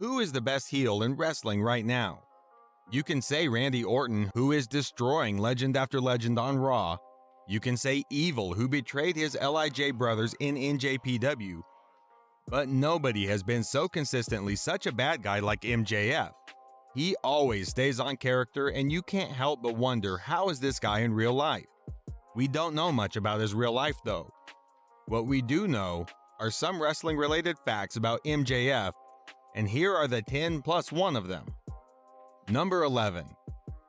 Who is the best heel in wrestling right now? You can say Randy Orton, who is destroying legend after legend on Raw. You can say Evil, who betrayed his LIJ brothers in NJPW. But nobody has been so consistently such a bad guy like MJF. He always stays on character, and you can't help but wonder, how is this guy in real life? We don't know much about his real life though. What we do know are some wrestling related facts about MJF, and here are the 10 plus 1 of them. Number 11.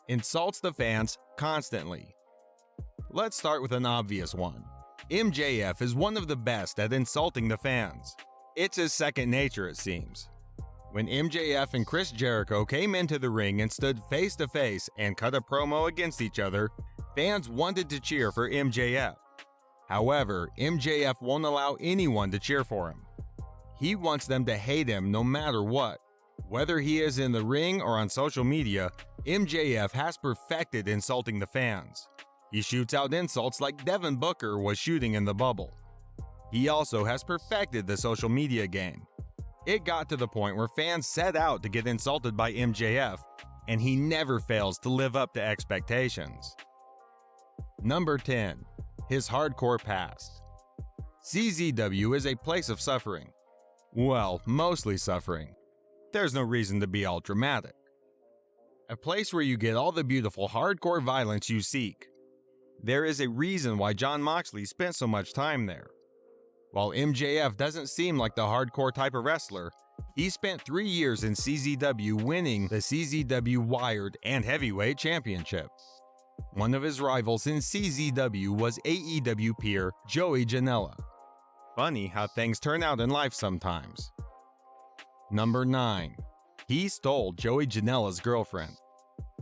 Insults the fans constantly. Let's start with an obvious one. MJF is one of the best at insulting the fans. It's his second nature, it seems. When MJF and Chris Jericho came into the ring and stood face to face and cut a promo against each other, fans wanted to cheer for MJF. However, MJF won't allow anyone to cheer for him. He wants them to hate him no matter what. Whether he is in the ring or on social media, MJF has perfected insulting the fans. He shoots out insults like Devin Booker was shooting in the bubble. He also has perfected the social media game. It got to the point where fans set out to get insulted by MJF, and he never fails to live up to expectations. Number 10. His hardcore past. CZW is a place of suffering. Well, mostly suffering. There's no reason to be all dramatic. A place where you get all the beautiful hardcore violence you seek. There is a reason why Jon Moxley spent so much time there. While MJF doesn't seem like the hardcore type of wrestler, he spent 3 years in CZW winning the CZW Wired and Heavyweight Championship. One of his rivals in CZW was AEW peer Joey Janela. Funny how things turn out in life sometimes. Number 9. He stole Joey Janela's girlfriend.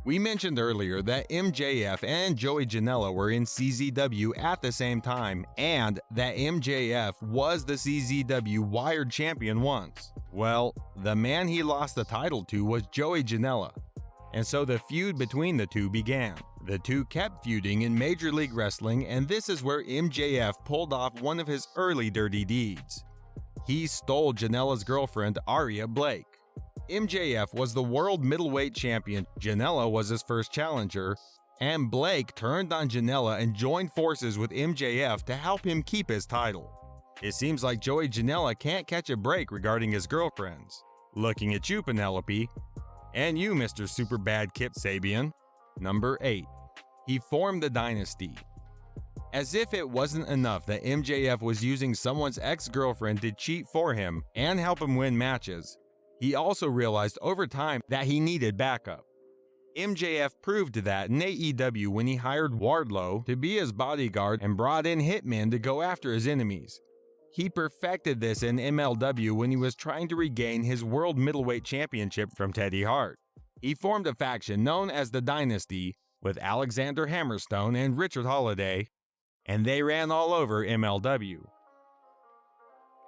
We mentioned earlier that MJF and Joey Janela were in CZW at the same time, and that MJF was the CZW Wired Champion once. Well, the man he lost the title to was Joey Janela, and so the feud between the two began. The two kept feuding in Major League Wrestling, and this is where MJF pulled off one of his early dirty deeds. He stole Janela's girlfriend, Aria Blake. MJF was the world middleweight champion, Janela was his first challenger, and Blake turned on Janela and joined forces with MJF to help him keep his title. It seems like Joey Janela can't catch a break regarding his girlfriends. Looking at you, Penelope. And you, Mr. Superbad Kip Sabian. Number 8. He formed the dynasty. As if it wasn't enough that MJF was using someone's ex-girlfriend to cheat for him and help him win matches, he also realized over time that he needed backup. MJF proved that in AEW when he hired Wardlow to be his bodyguard and brought in hitmen to go after his enemies. He perfected this in MLW when he was trying to regain his World Middleweight Championship from Teddy Hart. He formed a faction known as the Dynasty with Alexander Hammerstone and Richard Holiday, and they ran all over MLW.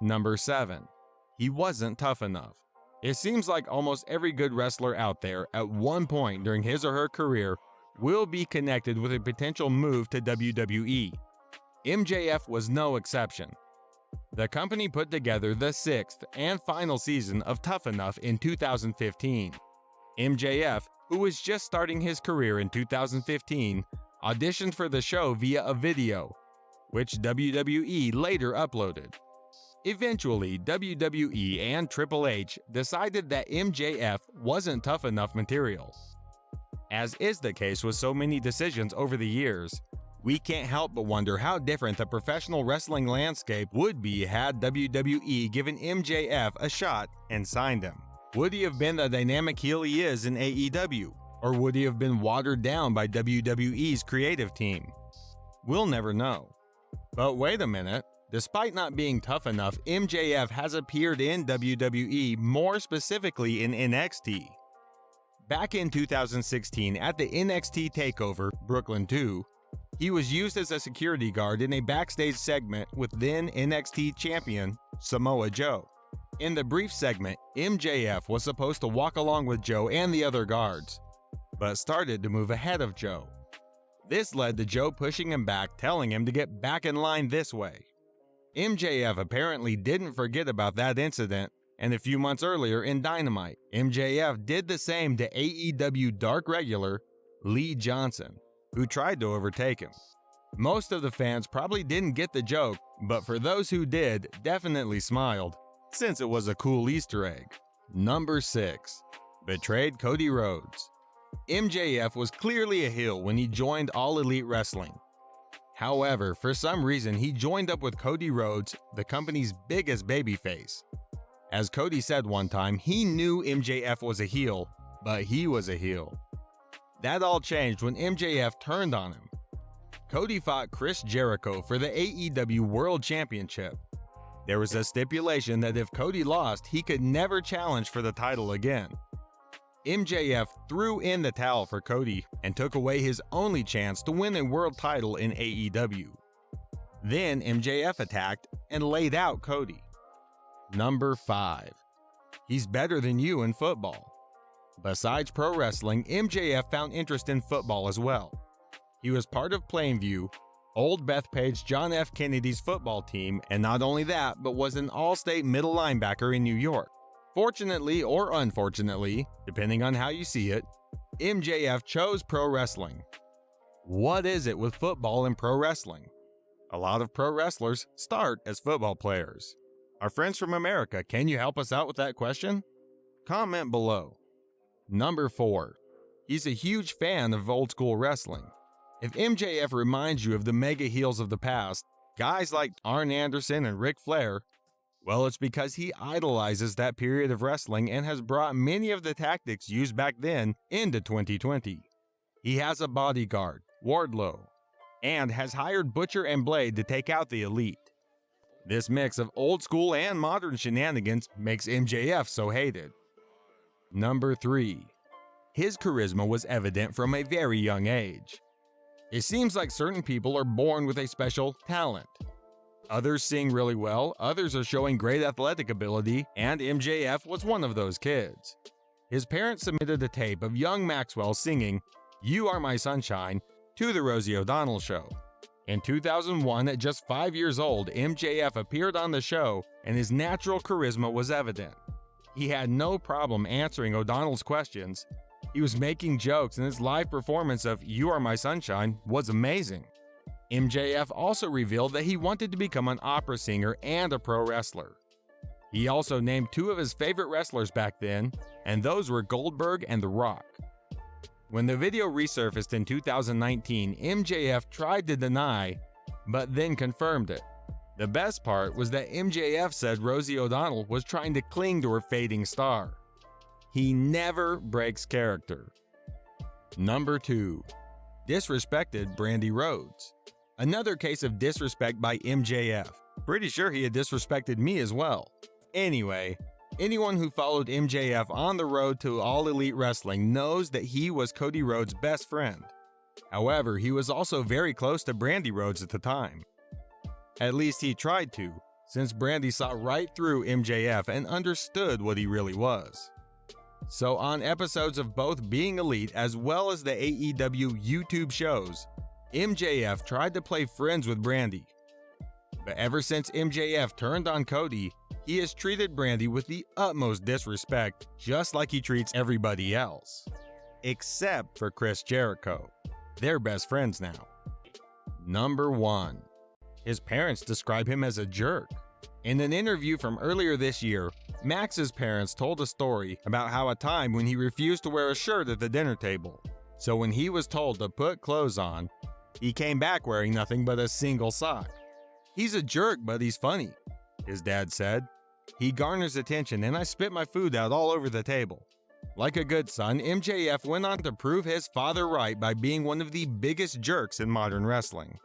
Number 7. He wasn't tough enough. It seems like almost every good wrestler out there at one point during his or her career will be connected with a potential move to WWE. MJF was no exception. The company put together the 6th and final season of Tough Enough in 2015. MJF, who was just starting his career in 2015, auditioned for the show via a video, which WWE later uploaded. Eventually, WWE and Triple H decided that MJF wasn't tough enough material. As is the case with so many decisions over the years, we can't help but wonder how different the professional wrestling landscape would be had WWE given MJF a shot and signed him. Would he have been the dynamic heel he is in AEW, or would he have been watered down by WWE's creative team? We'll never know. But wait a minute. Despite not being tough enough, MJF has appeared in WWE, more specifically in NXT. Back in 2016 at the NXT TakeOver Brooklyn 2, he was used as a security guard in a backstage segment with then NXT champion Samoa Joe. In the brief segment, MJF was supposed to walk along with Joe and the other guards, but started to move ahead of Joe. This led to Joe pushing him back, telling him to get back in line this way. MJF apparently didn't forget about that incident And a few months earlier in Dynamite, MJF did the same to AEW Dark regular Lee Johnson, who tried to overtake him. Most of the fans probably didn't get the joke, but for those who did, definitely smiled, since it was a cool Easter egg. Number 6. Betrayed Cody Rhodes. MJF was clearly a heel when he joined All Elite Wrestling. However, for some reason he joined up with Cody Rhodes, the company's biggest babyface. As Cody said one time, he knew MJF was a heel, but he was a heel. That all changed when MJF turned on him. Cody fought Chris Jericho for the AEW World Championship. There was a stipulation that if Cody lost, he could never challenge for the title again. MJF threw in the towel for Cody and took away his only chance to win a world title in AEW. Then MJF attacked and laid out Cody. Number 5. He's better than you in football. Besides pro wrestling, MJF found interest in football as well. He was part of Plainview, old Bethpage John F. Kennedy's football team, and not only that, but was an all-state middle linebacker in New York. Fortunately or unfortunately, depending on how you see it, MJF chose pro wrestling. What is it with football and pro wrestling? A lot of pro wrestlers start as football players. Our friends from America, can you help us out with that question? Comment below. Number 4. He's a huge fan of old school wrestling. If MJF reminds you of the mega heels of the past, guys like Arn Anderson and Ric Flair, well, it's because he idolizes that period of wrestling and has brought many of the tactics used back then into 2020. He has a bodyguard, Wardlow, and has hired Butcher and Blade to take out the Elite. This mix of old school and modern shenanigans makes MJF so hated. Number 3. His charisma was evident from a very young age. It seems like certain people are born with a special talent. Others sing really well, others are showing great athletic ability, and MJF was one of those kids. His parents submitted a tape of young Maxwell singing "You Are My Sunshine" to The Rosie O'Donnell Show. In 2001, at just 5 years old, MJF appeared on the show, and his natural charisma was evident. He had no problem answering O'Donnell's questions. He was making jokes, and his live performance of "You Are My Sunshine" was amazing. MJF also revealed that he wanted to become an opera singer and a pro wrestler. He also named 2 of his favorite wrestlers back then, and those were Goldberg and The Rock. When the video resurfaced in 2019, MJF tried to deny, but then confirmed it. The best part was that MJF said Rosie O'Donnell was trying to cling to her fading star. He never breaks character. Number 2. Disrespected Brandy Rhodes. Another case of disrespect by MJF. Pretty sure he had disrespected me as well. Anyway, anyone who followed MJF on the road to All Elite Wrestling knows that he was Cody Rhodes' best friend. However, he was also very close to Brandy Rhodes at the time. At least he tried to, since Brandy saw right through MJF and understood what he really was. So on episodes of both Being Elite as well as the AEW YouTube shows, MJF tried to play friends with Brandy. But ever since MJF turned on Cody, he has treated Brandy with the utmost disrespect, just like he treats everybody else. Except for Chris Jericho. They're best friends now. Number 1. His parents describe him as a jerk. In an interview from earlier this year, Max's parents told a story about how a time when he refused to wear a shirt at the dinner table. So when he was told to put clothes on, he came back wearing nothing but a single sock. "He's a jerk, but he's funny," his dad said. "He garners attention and I spit my food out all over the table." Like a good son, MJF went on to prove his father right by being one of the biggest jerks in modern wrestling.